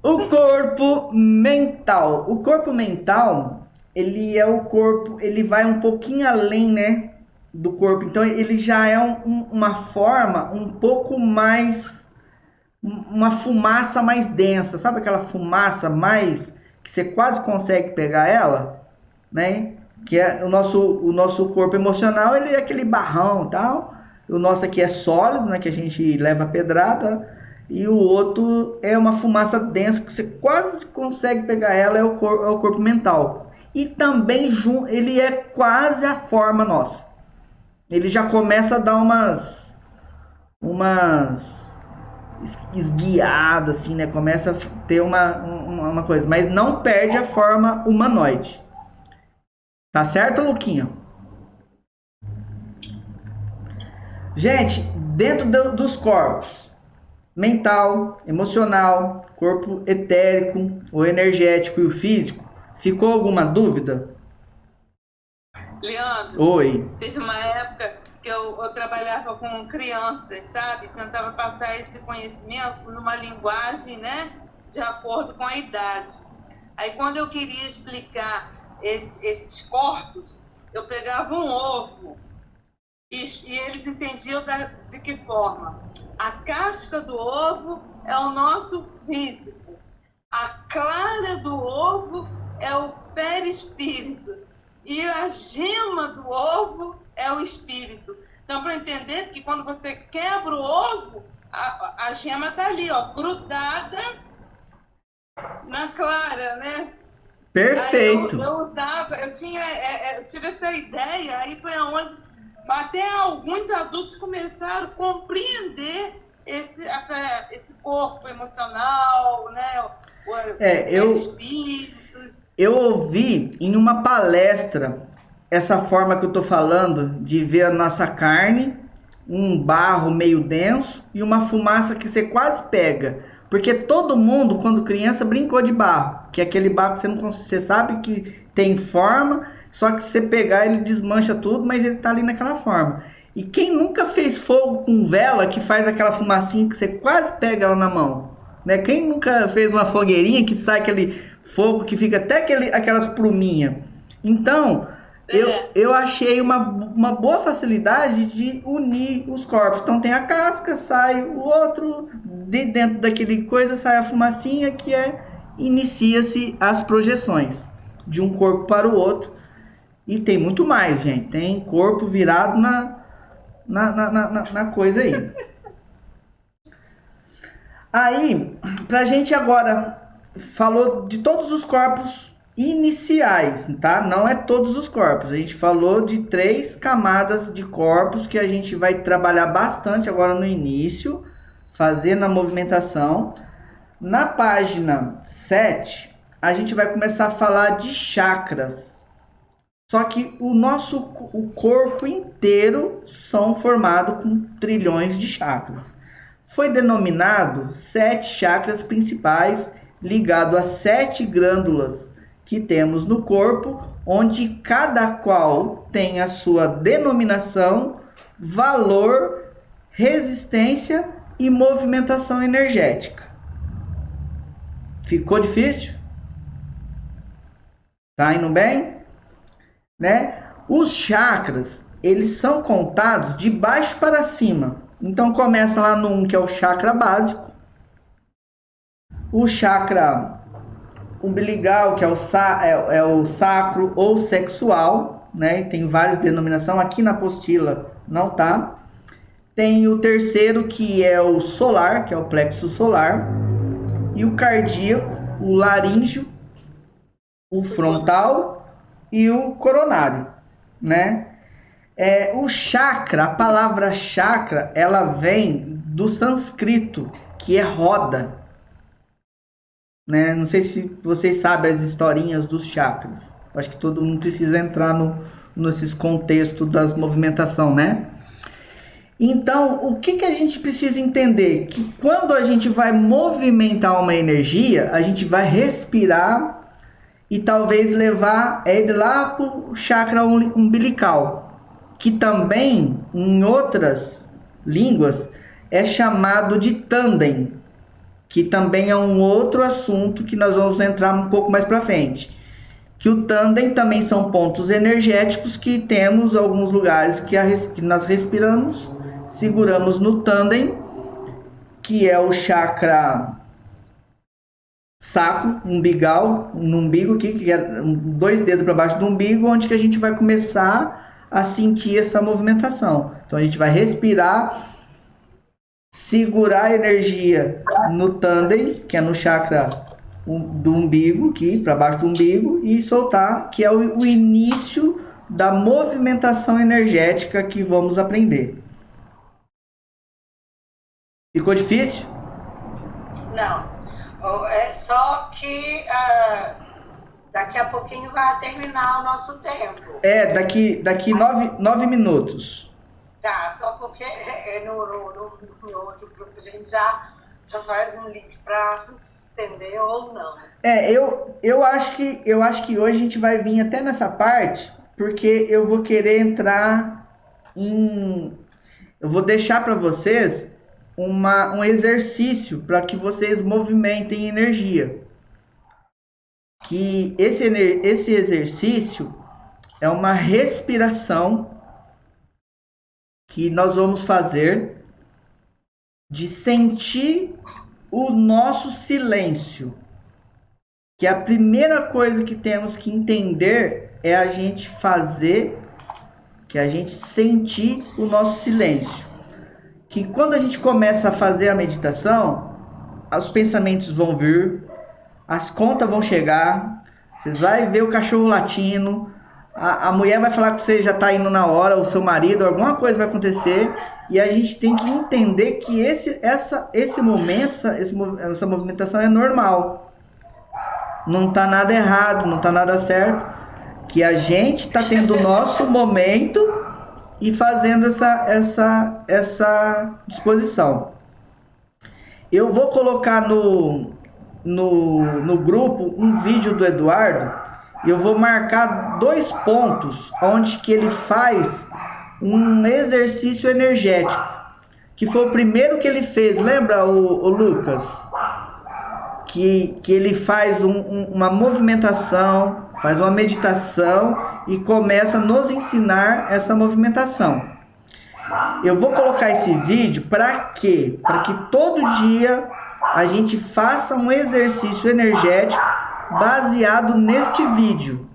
O corpo mental. O corpo mental, ele é o corpo, ele vai um pouquinho além, né, do corpo. Então, ele já é uma forma um pouco mais, uma fumaça mais densa. Sabe aquela fumaça mais, que você quase consegue pegar ela, né? Que é o nosso corpo emocional, ele é aquele barrão e tal. O nosso aqui é sólido, né, que a gente leva pedrada, e o outro é uma fumaça densa que você quase consegue pegar ela, é o corpo mental. E também ele é quase a forma nossa. Ele já começa a dar umas esguiadas, assim, né? Começa a ter uma coisa, mas não perde a forma humanoide. Tá certo, Luquinha? Gente, dentro dos corpos, mental, emocional, corpo etérico, o energético e o físico, ficou alguma dúvida? Leandro, Oi. teve uma época que eu trabalhava com crianças, sabe? Tentava passar esse conhecimento numa linguagem, né, de acordo com a idade. Aí, quando eu queria explicar esses corpos, eu pegava um ovo. E eles entendiam de que forma? A casca do ovo é o nosso físico. A clara do ovo é o perispírito. E a gema do ovo é o espírito. Então, para entender que quando você quebra o ovo, a gema está ali, ó, grudada na clara, né? Perfeito. Aí eu tive essa ideia, aí foi aonde até alguns adultos começaram a compreender esse corpo emocional, né? Espíritos. Eu ouvi em uma palestra essa forma que eu tô falando de ver a nossa carne, um barro meio denso e uma fumaça que você quase pega. Porque todo mundo, quando criança, brincou de barro. Que é aquele barro que você sabe que tem forma, só que você pegar ele desmancha tudo, mas ele tá ali naquela forma. E quem nunca fez fogo com vela, que faz aquela fumacinha que você quase pega ela na mão? Né? Quem nunca fez uma fogueirinha que sai aquele fogo que fica até aquelas pluminhas? Então, eu achei uma boa facilidade de unir os corpos. Então tem a casca, sai o outro, de dentro daquele coisa sai a fumacinha, que inicia-se as projeções de um corpo para o outro. E tem muito mais, gente. Tem corpo virado na coisa aí. Aí, pra gente agora, falou de todos os corpos iniciais, tá? Não é todos os corpos. A gente falou de 3 camadas de corpos que a gente vai trabalhar bastante agora no início, fazendo a movimentação. Na página 7, a gente vai começar a falar de chakras. Só que o corpo inteiro são formados com trilhões de chakras. Foi denominado 7 chakras principais, ligado a 7 glândulas que temos no corpo, onde cada qual tem a sua denominação, valor, resistência e movimentação energética. Ficou difícil? Tá indo bem? Né? Os chakras, eles são contados de baixo para cima. Então começa lá no 1, que é o chakra básico. O chakra umbilical, que é o sacro ou sexual, né? Tem várias denominações. Aqui na apostila não tá. Tem o terceiro, que é o solar, que é o plexo solar. E o cardíaco, o laríngeo, o frontal e o coronário, né? O chakra, a palavra chakra, ela vem do sânscrito, que é roda, né? Não sei se vocês sabem as historinhas dos chakras. Acho que todo mundo precisa entrar nesses contextos das movimentações, né? Então, o que a gente precisa entender? Que quando a gente vai movimentar uma energia, a gente vai respirar e talvez levar ele lá para o chakra umbilical, que também, em outras línguas, é chamado de tandem, que também é um outro assunto que nós vamos entrar um pouco mais para frente. Que o tandem também são pontos energéticos que temos alguns lugares que nós respiramos, seguramos no tandem, que é o chakra sacro, umbigal, no umbigo aqui, que é 2 dedos para baixo do umbigo, onde que a gente vai começar a sentir essa movimentação. Então a gente vai respirar, segurar a energia no tandem, que é no chakra do umbigo, aqui para baixo do umbigo, e soltar, que é o início da movimentação energética que vamos aprender. Ficou difícil? Não. É só que daqui a pouquinho vai terminar o nosso tempo. Daqui 9 minutos. Tá, só porque no outro grupo a gente já faz um link para estender ou não. Eu acho que hoje a gente vai vir até nessa parte, porque eu vou querer entrar em... Eu vou deixar para vocês um exercício para que vocês movimentem energia. Que esse exercício é uma respiração que nós vamos fazer de sentir o nosso silêncio. Que a primeira coisa que temos que entender é a gente sentir o nosso silêncio. Que quando a gente começa a fazer a meditação, os pensamentos vão vir, as contas vão chegar, vocês vão ver o cachorro latindo, a mulher vai falar que você já está indo na hora, o seu marido, alguma coisa vai acontecer, e a gente tem que entender que esse momento, essa movimentação é normal. Não está nada errado, não está nada certo, que a gente está tendo o nosso momento e fazendo essa disposição. Eu vou colocar no grupo um vídeo do Eduardo e eu vou marcar 2 pontos onde que ele faz um exercício energético, que foi o primeiro que ele fez, lembra, o Lucas? Que ele faz uma movimentação, faz uma meditação e começa a nos ensinar essa movimentação. Eu vou colocar esse vídeo para quê? Para que todo dia a gente faça um exercício energético baseado neste vídeo.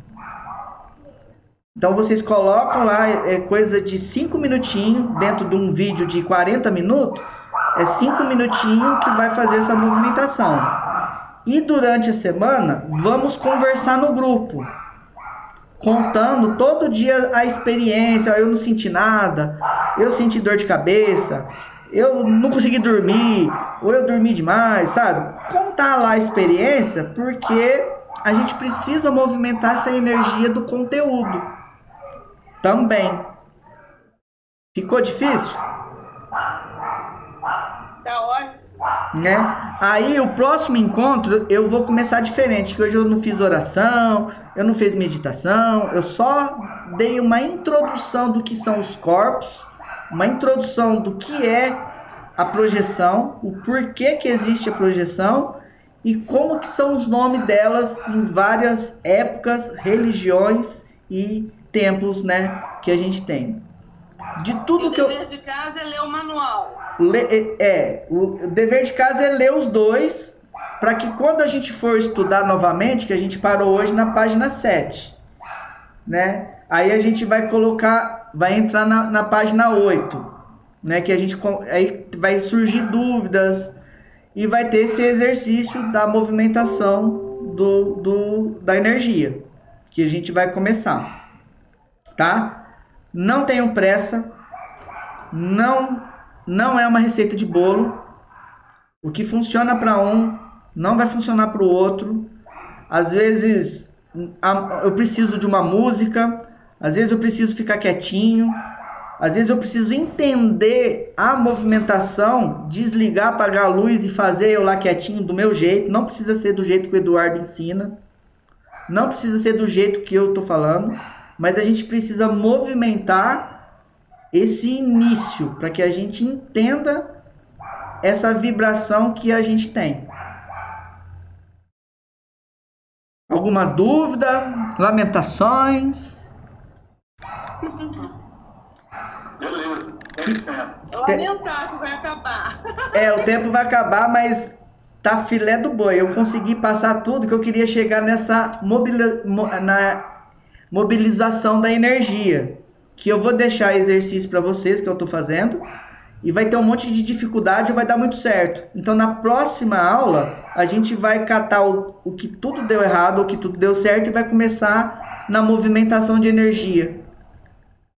Então vocês colocam lá, é coisa de 5 minutinhos, dentro de um vídeo de 40 minutos, é 5 minutinhos que vai fazer essa movimentação. E durante a semana, vamos conversar no grupo, contando todo dia a experiência. Eu não senti nada, eu senti dor de cabeça, eu não consegui dormir, ou eu dormi demais, sabe? Contar lá a experiência, porque a gente precisa movimentar essa energia do conteúdo também. Ficou difícil? Tá ótimo. Né? Aí o próximo encontro eu vou começar diferente, que hoje eu não fiz oração, eu não fiz meditação, eu só dei uma introdução do que são os corpos, uma introdução do que é a projeção, o porquê que existe a projeção e como que são os nomes delas em várias épocas, religiões e templos, né, que a gente tem. De tudo que o dever de casa é ler o manual. O dever de casa é ler os 2, para que quando a gente for estudar novamente, que a gente parou hoje na página 7, né? Aí a gente vai colocar, vai entrar na página 8, né? Que a gente, aí vai surgir dúvidas e vai ter esse exercício da movimentação da energia, que a gente vai começar, tá? Não tenham pressa, não é uma receita de bolo. O que funciona para um não vai funcionar para o outro. Às vezes eu preciso de uma música, às vezes eu preciso ficar quietinho, às vezes eu preciso entender a movimentação, desligar, apagar a luz e fazer eu lá quietinho do meu jeito. Não precisa ser do jeito que o Eduardo ensina, não precisa ser do jeito que eu estou falando, mas a gente precisa movimentar esse início, para que a gente entenda essa vibração que a gente tem. Alguma dúvida? Lamentações? Beleza, Lamentar que vai acabar. O tempo vai acabar, mas tá filé do boi. Eu consegui passar tudo que eu queria chegar nessa mobilização da energia. Que eu vou deixar exercício para vocês que eu estou fazendo e vai ter um monte de dificuldade e vai dar muito certo. Então na próxima aula a gente vai catar o que tudo deu errado, o que tudo deu certo e vai começar na movimentação de energia.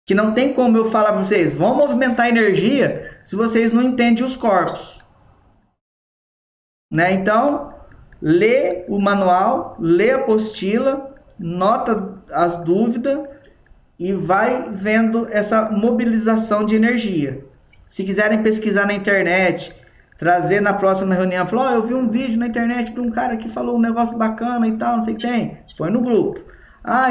Que não tem como eu falar para vocês, vão movimentar a energia se vocês não entendem os corpos. Né? Então, lê o manual, lê a apostila, nota as dúvidas e vai vendo essa mobilização de energia. Se quiserem pesquisar na internet, trazer na próxima reunião, falar, eu vi um vídeo na internet de um cara que falou um negócio bacana e tal, não sei o que tem, põe no grupo.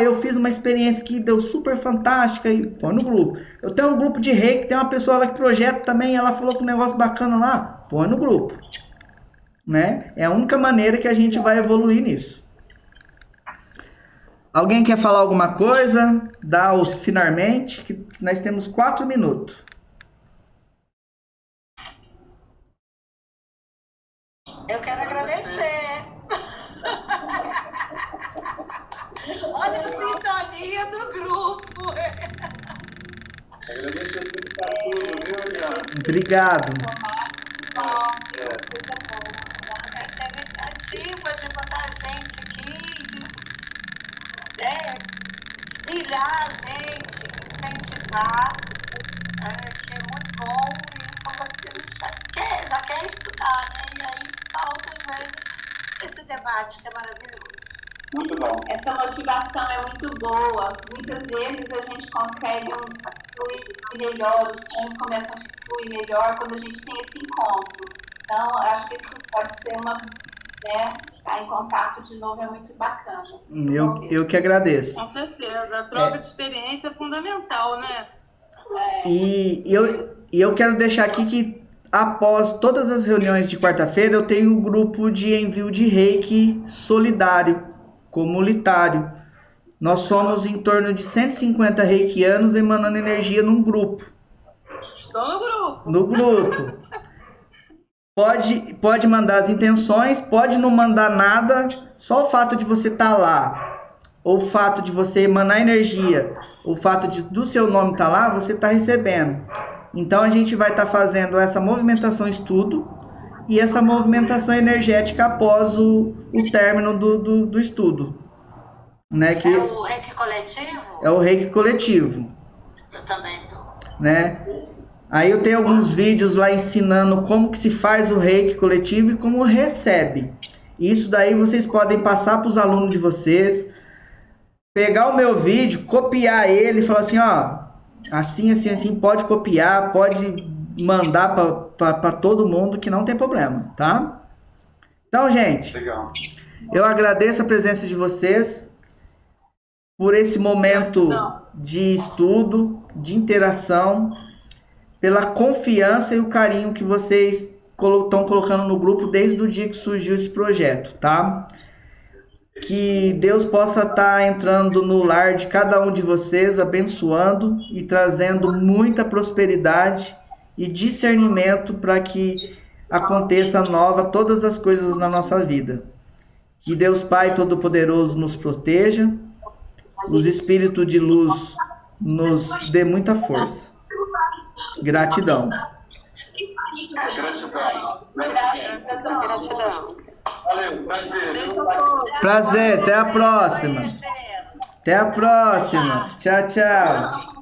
Eu fiz uma experiência que deu super fantástica e põe no grupo. Eu tenho um grupo de reiki, tem uma pessoa lá que projeta também, ela falou que um negócio bacana lá, põe no grupo. Né? É a única maneira que a gente vai evoluir nisso. Alguém quer falar alguma coisa? Dá os finalmente, que nós temos 4 minutos. Eu quero agradecer. Olha a sintonia do grupo. Agradeço a tudo, viu, Eliana? Obrigado. Essa iniciativa de botar a gente aqui, brilhar a gente, incentivar, que é muito bom e são coisas que a gente já quer estudar, né? E aí falta, às vezes, esse debate que é maravilhoso. Muito bom. Essa motivação é muito boa. Muitas vezes a gente consegue fluir melhor, os sonhos começam a fluir melhor quando a gente tem esse encontro. Então, acho que isso pode ser uma, né, estar em contato de novo é muito bacana. Eu que agradeço. Com certeza. A troca de experiência é fundamental, né? E eu quero deixar aqui que após todas as reuniões de quarta-feira eu tenho um grupo de envio de reiki solidário, comunitário. Nós somos em torno de 150 reikianos emanando energia num grupo. Estou no grupo. No grupo. Pode mandar as intenções, pode não mandar nada, só o fato de você estar lá, ou o fato de você emanar energia, o fato do seu nome estar lá, você está recebendo. Então a gente vai estar fazendo essa movimentação estudo e essa movimentação energética após o término do estudo. Né? Que É o reiki coletivo? é o reiki coletivo. Eu também tô. Né? Aí eu tenho alguns vídeos lá ensinando como que se faz o reiki coletivo e como recebe. Isso daí vocês podem passar para os alunos de vocês, pegar o meu vídeo, copiar ele e falar assim, ó, assim, pode copiar, pode mandar para todo mundo que não tem problema, tá? Então, gente, Legal. eu agradeço a presença de vocês por esse momento de estudo, de interação, pela confiança e o carinho que vocês estão colocando no grupo desde o dia que surgiu esse projeto, tá? Que Deus possa estar entrando no lar de cada um de vocês, abençoando e trazendo muita prosperidade e discernimento para que aconteça nova todas as coisas na nossa vida. Que Deus Pai Todo-Poderoso nos proteja, os espíritos de luz nos dê muita força. Gratidão. Gratidão. Valeu, prazer. Prazer, até a próxima. Até a próxima. Tchau, tchau.